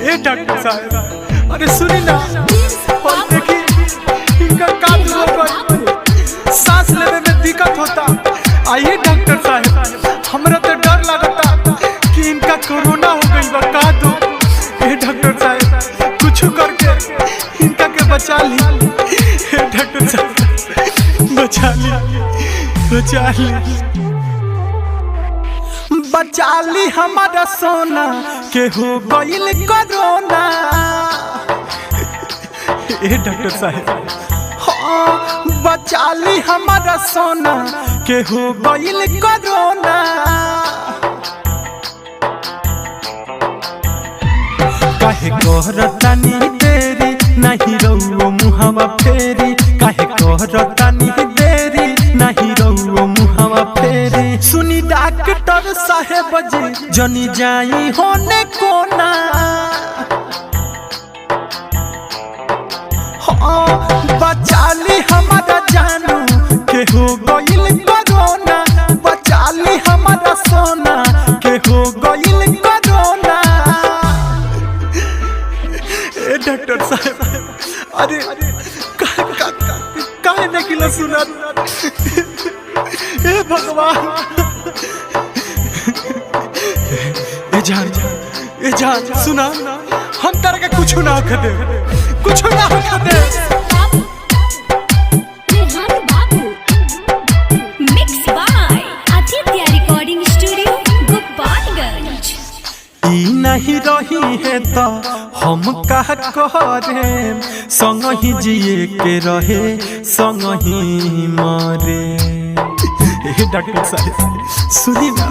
ए doctor साहब, अरे सुनी ना, और देखी इनका काम होगा, सांस लेने में दिक्कत होता। आइए डॉक्टर साहब, हमरा तो डर लगता कि इनका कोरोना हो गई बका दो। ए डॉक्टर साहब, कुछ करके इनका के बचा ली। ए डॉक्टर साहब, बचा ली, बचा ली, बचा ली हमारा सोना के हो गइल कोरोना। ए डॉक्टर साहब, हाँ, बचा ली हमारा सोना के हो गइल कोरोना। काहे कहरतानी देरी नहीं रहुओ मुहावा फेरी, काहे कहरतानी देरी नहीं रहुओ मुहावा फेरी। सुनी डॉक्टर साहेब जी, जनी जाई होने कोना। हाँ, बचा ली हमारा जानू के हो गइल कोरोना। बचा ली हमारा सोना के हो गइल कोरोना। ए डॉक्टर साहब, अरे काहे न किला सुना। ए भगवान, ए जान सुना, हम तारा के कुछ ना कर दे, कुछ ना कर दे। नहीं रही है तो हम कह करे, संग ही जिए के रहे संग ही मरे। डॉक्टर साहब सुनी ना,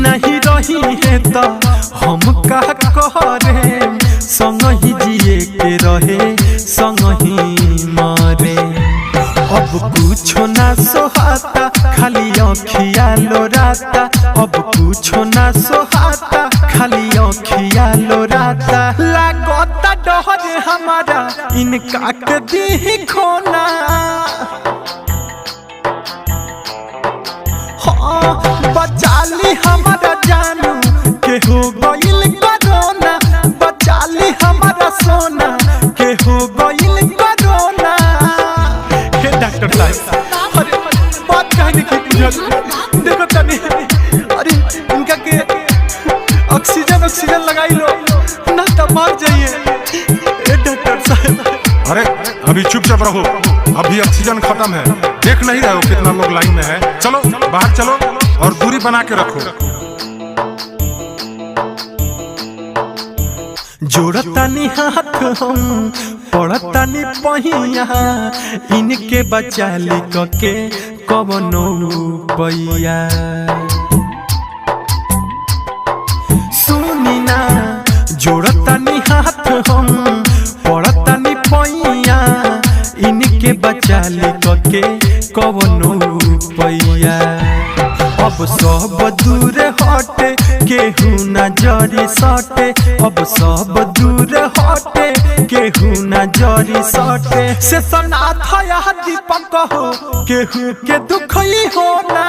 नहीं रही है तो हम कह करे, संग ही जिए के रहे संग ही मरे। अब कुछ ना सोहाता, खाली अखिया लोराता। अब कुछ ना सोहाता, खाली अखिया लोराता। लागता डर हमारा इनका के दी खोना। हाँ, बचा ली हमारा जानू के हो गइल कोरोना। बचा ली हमारा सोना के हो गइल कोरोना। हे डॉक्टर साहब, अरे बात कहने की बुझल, देखो तनी, अरे इनका के ऑक्सीजन लगाई लो ना, तब मर जाइए। ए डॉक्टर साहब, अरे अभी चुपचाप रहो, अभी ऑक्सीजन खत्म है। देख नहीं रहे हो कितना लोग लाइन में है। चलो बाहर चलो और दूरी बना के रखो। जोड़तानी हाथ हम, पड़तानी पहिया, इनके बचा ली के कवनो पैया। सुनी ना, जोड़तानी हाथ हम, पड़तानी पहिया, इनके बचा ली के कवनो पैया। अब सब दूर हटे, केहू न जरी सटे। अब सब दूर हटे, केहू न जरी सटे। से सनाथ दीपक हो, केहू के दुख ही होना।